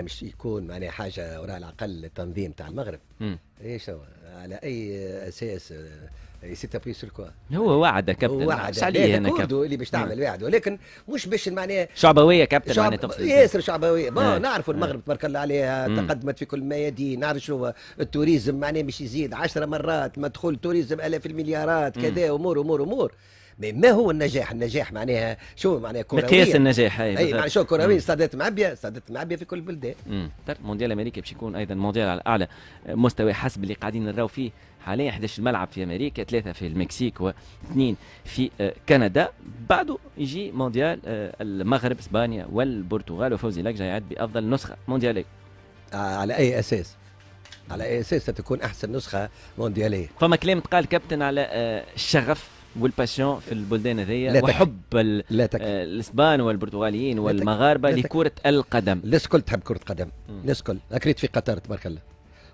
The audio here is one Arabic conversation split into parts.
مش يكون معناها حاجه وراء العقل التنظيم تاع المغرب. ايش هو على اي اساس؟ سيتا بي سور كوا؟ هو وعد كابتن، هو ما وعد عادش عليه هنا كوردو كابتن. اللي باش تعمل وعد، ولكن مش باش معناها شعبويه كابتن معناها تقصد ياسر شعبويه. آه. نعرفوا المغرب تبارك الله عليها تقدمت في كل الميادين. نعرف شنو التوريزم معناها باش يزيد 10 مرات، مدخول التوريزم الاف المليارات كذا، امور امور امور. ما هو النجاح؟ النجاح معناها شو معناها كرويا؟ مقياس النجاح اي معناها شو كرويا؟ استادات معبيه، استادات معبيه في كل البلدان. مونديال امريكا باش يكون ايضا مونديال على اعلى مستوى حسب اللي قاعدين نراو فيه حاليا. 11 ملعب في امريكا، 3 في المكسيك و2 في كندا. بعده يجي مونديال المغرب، اسبانيا والبرتغال، وفوزي لك جاي يعد بافضل نسخه موندياليه. على اي اساس؟ على اي اساس ستكون احسن نسخه موندياليه؟ فما كلام تقال كابتن على الشغف والباسيون في البلدان هذيا، وحب الاسبان والبرتغاليين والمغاربه لكره القدم. الناس الكل تحب كره قدم، الناس الكل. اكريت في قطر تبارك الله،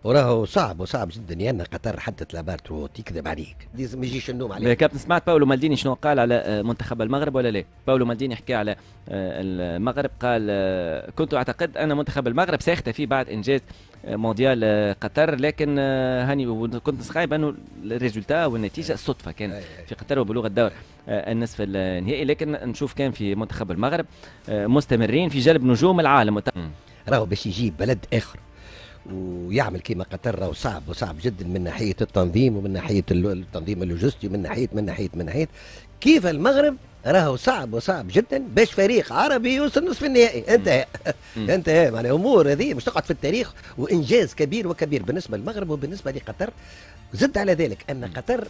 وراهو صعب وصعب جدا. لان قطر حدت لابارتو تكذب عليك، لازم ما يجيش النوم عليك. كابتن سمعت باولو مالديني شنو قال على منتخب المغرب ولا لا؟ باولو مالديني حكى على المغرب، قال كنت اعتقد ان منتخب المغرب سيختفي بعد انجاز مونديال قطر، لكن هاني كنت خايب انه الريزولتا والنتيجه صدفه كانت في قطر وبلوغ الدور النصف النهائي. لكن نشوف كان في منتخب المغرب مستمرين في جلب نجوم العالم. راهو باش يجيب بلد اخر ويعمل كيما قطر راهو صعب وصعب جدا، من ناحيه التنظيم ومن ناحيه التنظيم اللوجستي، من ناحيه كيف المغرب راهو صعب وصعب جدا باش فريق عربي يوصل نصف النهائي. انتهى معناها امور هذه مش تقعد في التاريخ، وانجاز كبير وكبير بالنسبه للمغرب وبالنسبه لقطر. زد على ذلك ان قطر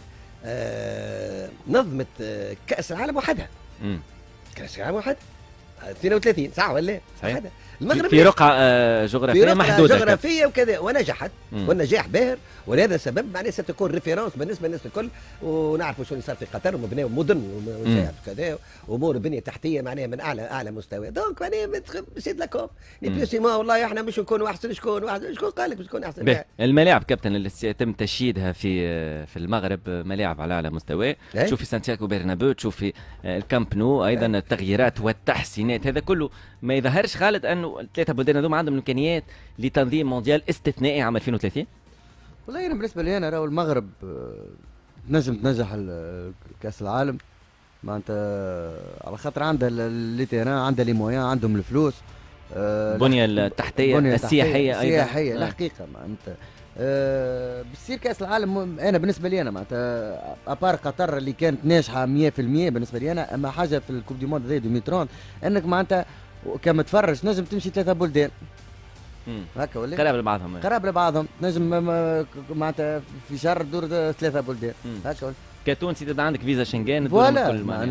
نظمت كاس العالم وحدها. كاس العالم وحدها 32 ساعه ولا صحيح. المغرب في رقعة جغرافية محدودة، جغرافية وكذا، ونجحت والنجاح باهر. ولهذا السبب معناها ستكون ريفيرونس بالنسبة للناس الكل. ونعرفوا شو اللي صار في قطر، وبناوا مدن وكذا، امور بنية تحتية معناها من اعلى مستوى. دونك معناها سيد لكم نبيسيما والله احنا مش نكونوا احسن. شكون قال لك باش نكون احسن؟ الملاعب كابتن اللي سيتم تشييدها في المغرب ملاعب على اعلى مستوى. تشوف في سانتياغو برنابيو، تشوف في الكامب نو ايضا التغييرات والتحسينات. هذا كله ما يظهرش خالد انه الثلاثه بلدان هذوما عندهم امكانيات لتنظيم مونديال استثنائي عام 2030؟ والله انا بالنسبه لي انا راهو المغرب تنجم تنجح كاس العالم معناتها، على خاطر عندها لي تيران، عندها لي مويان، عندهم الفلوس، البنيه التحتيه السياحيه ايضا. السياحيه الحقيقه معناتها بتصير كاس العالم. انا بالنسبه لي انا معناتها ابار قطر اللي كانت ناجحه 100% بالنسبه لي انا، اما حاجه في الكوب دي موند 2030 انك معناتها كما تفرج نجم تمشي 3 بلدان هكا ولا قراب لبعضهم. قراب لبعضهم تنجم معناتها في شهر دور 3 بلدان هكا ولا. كتونسي تبدا عندك فيزا شنغن فوالا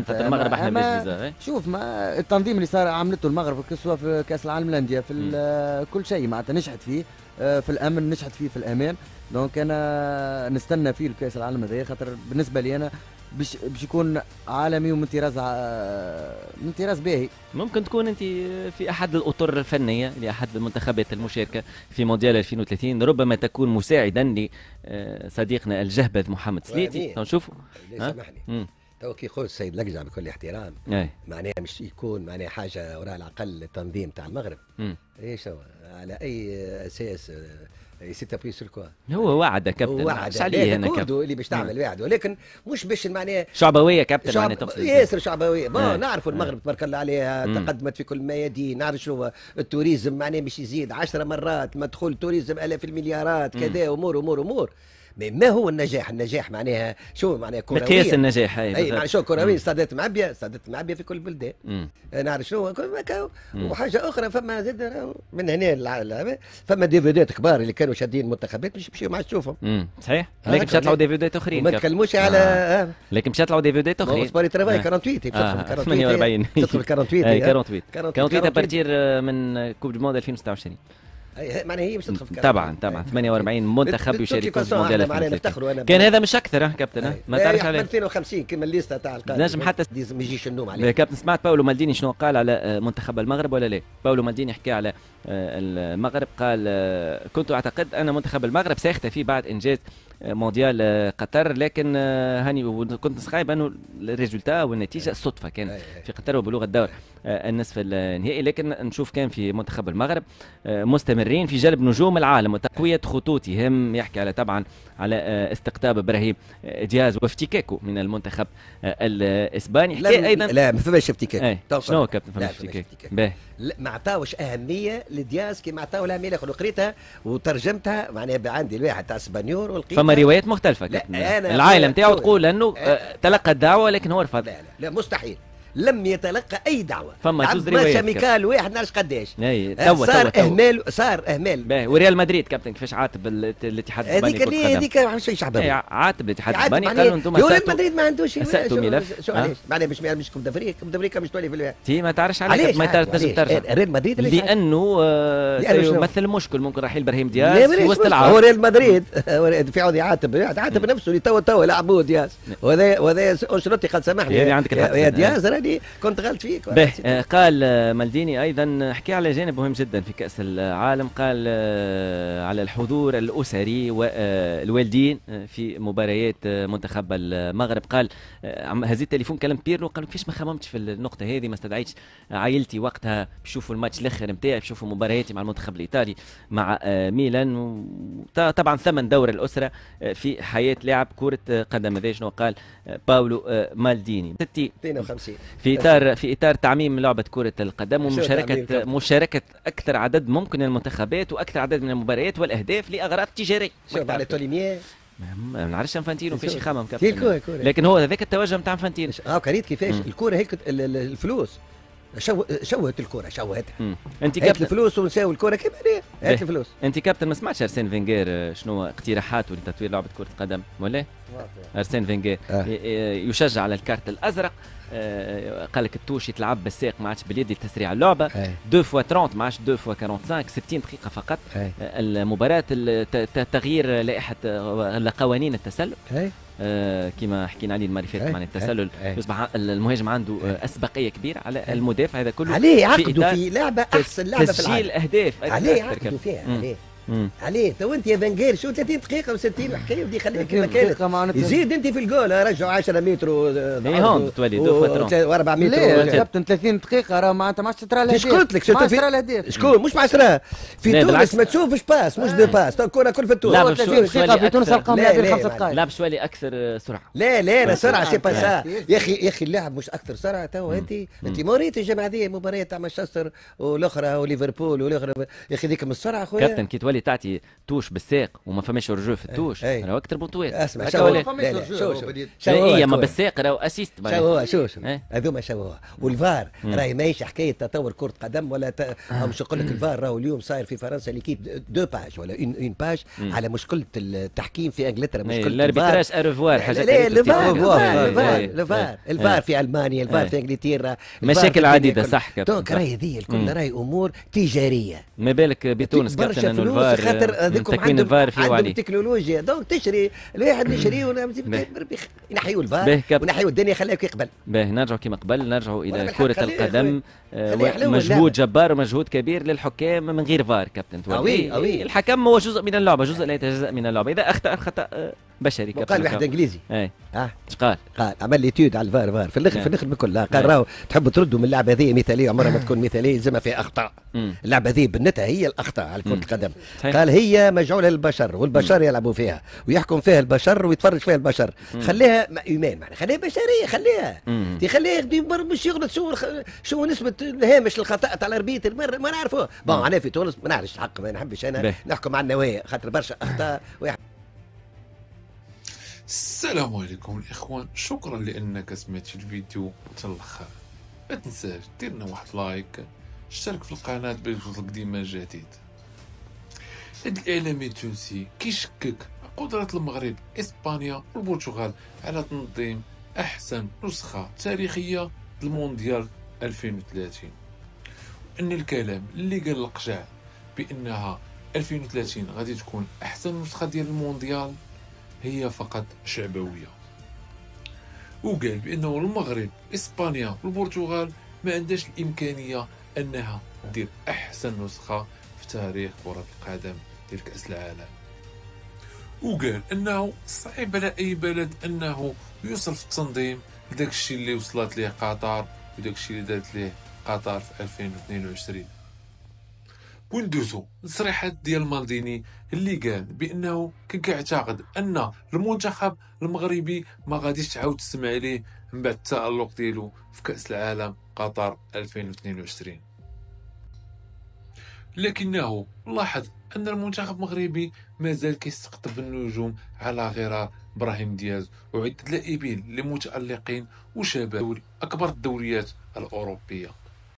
خاطر المغرب احنا بلاش فيزا. شوف ما التنظيم اللي صار عملته المغرب سواء في كاس العالم للانديه في كل شيء معناتها نجحت فيه في الامن، نجحت فيه في الامان. دونك انا نستنى فيه الكاس العالم هذا، خاطر بالنسبه لي انا باش يكون عالمي ومن طراز باهي. ممكن تكون انت في احد الاطر الفنيه لاحد المنتخبات المشاركه في مونديال 2030، ربما تكون مساعدا لصديقنا الجهبذ محمد سليتي. نشوفوا سامحني تو كي يقول السيد لقجع بكل احترام معناها مش يكون معناها حاجه وراء العقل التنظيم تاع المغرب. ايش هو على اي اساس؟ سيتا بي سور كوا؟ هو وعد كابتن، هو وعد عليه هنا كابتن اللي باش تعمل وعد، ولكن مش باش معناها شعبويه كابتن معناها تقصد ياسر شعبويه. نعرفوا المغرب تبارك الله عليها تقدمت في كل الميادين. نعرف شنو التوريزم معناها باش يزيد 10 مرات، مدخول التوريزم الاف المليارات كذا، امور امور امور. ما هو النجاح؟ النجاح معناها شو معناها كرويا؟ مقياس النجاح اي معناها شو كرويا؟ استادات معبيه في كل البلدان. نعرف شنو وحاجه اخرى. فما زاد من هنا فما ديفيدات كبار اللي كانوا شادين المنتخبات مش يمشيو ما تشوفهم. صحيح، لكن باش يطلعوا ديفيدات اخرين. ما تكلموش على لكن باش يطلعوا ديفيدات اخرين. سبوري ترافاي 48 48 تدخل 48 48 ابارتير من كوب دو موند 2026. معناها هي مش تدخل في طبعا 48 منتخب يشاركون في مونديال. كان هذا مش اكثر كابتن ما تعرفش عليه 250 كما الليسته تاع القادم. نجم حتى ما يجيش النوم عليه. كابتن سمعت باولو مالديني شنو قال على منتخب المغرب ولا لا؟ باولو مالديني حكى على المغرب، قال كنت اعتقد ان منتخب المغرب سيختفي بعد انجاز مونديال قطر، لكن هاني كنت صخايب انه الريزولتا والنتيجه صدفه كان في قطر وبلوغ الدور النصف النهائي. لكن نشوف كان في منتخب المغرب مستمرين في جلب نجوم العالم وتقويه خطوطهم، يحكي على طبعا على استقطاب ابراهيم دياز وافتكاكه من المنتخب الاسباني. حكى ايضا لا ما فماش افتكاك. شنو كابتن فماش افتكاك؟ ما عطاوش اهميه لدياز كما عطاو الاهميه الاخرى. قريتها وترجمتها معناها عندي الواحد تاع اسبانيول ولقيتها فما روايات مختلفه. العائله نتاعو تقول انه تلقى الدعوه لكن هو رفض. لا مستحيل، لم يتلقى اي دعوه. فما جوز روايات ميكال واحد نعرفش قداش صار اهمال وريال مدريد كابتن كيفاش عاتب الاتحاد الاسباني؟ هذيك مش شعب عاتب الاتحاد الاسباني قال له انتم ريال مدريد ما عندوش اساتوا ملف. شو علاش معناها مش كوب دافريكا مش تولي في الواحد تي ما تعرفش عليك ما تنجم ترجع ريال مدريد لانه سيمثل مشكل ممكن رحيل ابراهيم دياز في وسط العالم. هو ريال مدريد في عود يعاتب نفسه اللي توا لعبوه دياز وهذا انشلوتي قد سامحني يا دياز راني كنت غلط فيك. قال مالديني ايضا حكي على جانب مهم جدا في كاس العالم، قال على الحضور الاسري والوالدين في مباريات منتخب المغرب. قال هزيت التليفون كلمت بيرلو قال كيفاش ما خممتش في النقطه هذه، ما استدعيتش عائلتي وقتها بيشوفوا الماتش الاخر نتاعي، بيشوفوا مبارياتي مع المنتخب الايطالي مع ميلان. طبعا ثمن دور الاسره في حياه لاعب كره قدم. هذا شنو قال باولو مالديني 52 في اطار تعميم لعبه كره القدم ومشاركه اكثر عدد ممكن من المنتخبات واكثر عدد من المباريات والاهداف لاغراض تجاريه. شوف على توليمير ما نعرفش انفانتينو كيفاش يخمم كابتن، لكن هو هذاك التوجه نتاع انفانتينو. قريت كيفاش الكره هيك الفلوس شوهت الكره شوهتها. انت كابتن الفلوس ونساو الكره كيف هات الفلوس. انت كابتن ما سمعتش ارسين فينغير شنو اقتراحاته لتطوير لعبه كره القدم ولا؟ ارسين فينغير يشجع على الكارت الازرق. قال لك التوش يتلعب بالساق ما عادش باليد لتسريع اللعبه 2 فوا 30 ما عادش 2 فوا 45 60 دقيقه فقط. المباراه تغيير لائحه قوانين التسلل كما حكينا عليه المره اللي فاتت. معناها التسلل يصبح المهاجم عنده اسبقيه كبيره على المدافع. هذا كله عليه عقدوا في لعبه احسن لعبه في العالم. تسجيل اهداف عليه عقدوا فيها عليه. تو انت يا فانجير شو 30 دقيقه و60 وحكايه ودي خليك كما كانت يزيد انت في الجول رجعوا 10 متر هون تولي 4 متر. لا كابتن 30 دقيقه راه معناتها ما عادش ترى الاهداف. ايش قلت لك ما عادش ترى الاهداف. شكون مش معسرة في تونس ما تشوفش باس مش دو باس الكره كل في تونس. 30 دقيقه في تونس القام لاعبين 5 دقائق. لعب شوالي اكثر سرعه. لا سرعه سي با سا يا اخي اللاعب مش اكثر سرعه. تو انت موريت الجماعه هذه مباريات تاع مانشستر والاخرى وليفربول والاخرى يا اخي ذيك من السرعه خويا. كابتن كي تولي تعطي توش بالساق وما فماش رجوع في التوش راهو اكثر بطوات. اسمع شو هي ما بالساق راهو اسيست. شو هذوما شوهوها. والفار راهي ماهيش حكايه تطور كره قدم ولا مش نقول لك الفار راهو اليوم صاير في فرنسا ليكيب 2 باج ولا اون باج على مشكله التحكيم في انجلترا. مشكله الاربيتراج ارفوار حاجات الفار في المانيا الفار في انجلترا مشاكل عديده صح كابتن. دونك راهي هذه الكل راهي امور تجاريه. ما بالك بتونس كابتن انه الفار تكوين الفار فيه وعليه التكنولوجيا. دونك تشري الواحد يشري ينحيوا الفار ونحيوا الدنيا خليك يقبل. نرجعوا كما قبل نرجعوا الى كره القدم. مجهود جبار ومجهود كبير للحكام من غير فار كابتن. الحكم هو جزء من اللعبه، جزء لا يتجزأ من اللعبه. اذا اخطا خطا بشري كابتن. قال واحد انجليزي ايش قال عمل لي تيود على الفار في الاخر بكل قال راهو تحبوا تردوا من اللعبه هذه مثاليه عمرها ما تكون مثاليه زي ما فيها اخطاء. اللعبه هذه بنتها هي الاخطاء على كره القدم. قال هي مجعوله للبشر والبشر يلعبوا فيها ويحكم فيها البشر ويتفرج فيها البشر. خليها ايمان معناها خليها بشريه خليها مش يغلط شو نسبه الهامش الخطا تاع الاربيتر ما نعرفوه. انا في تونس ما نعرفش الحق ما نحبش انا نحكم على النوايا خاطر برشا اخطاء. السلام عليكم الاخوان، شكرا لانك سمعت الفيديو حتى الاخر. ما تنساش ديرنا واحد لايك، اشترك في القناه باش يوصلك ديما جديد. هاد الاعلامي التونسي كيشكك قدرة المغرب اسبانيا والبرتغال على تنظيم احسن نسخه تاريخيه للمونديال 2030، ان الكلام اللي قال القجع بانها 2030 غادي تكون احسن نسخه ديال المونديال هي فقط شعبويه. وقال بانه المغرب اسبانيا والبرتغال ما عندهاش الامكانيه انها دير احسن نسخه في تاريخ كره القدم ديال كاس العالم. وقال انه صعيب على اي بلد انه يوصل في التنظيم لداك الشيء اللي وصلت ليه قطر وداك الشيء اللي دارت ليه قطر في 2022. وندوزو التصريحات ديال مالديني اللي قال بانه كان كيعتقد ان المنتخب المغربي ما غاديش تعاود تسمع عليه من بعد التألق ديالو في كأس العالم قطر 2022. لكنه لاحظ ان المنتخب المغربي مازال كيستقطب النجوم على غرار ابراهيم دياز وعدة لاعبين اللي متألقين وشباب اكبر الدوريات الاوروبيه.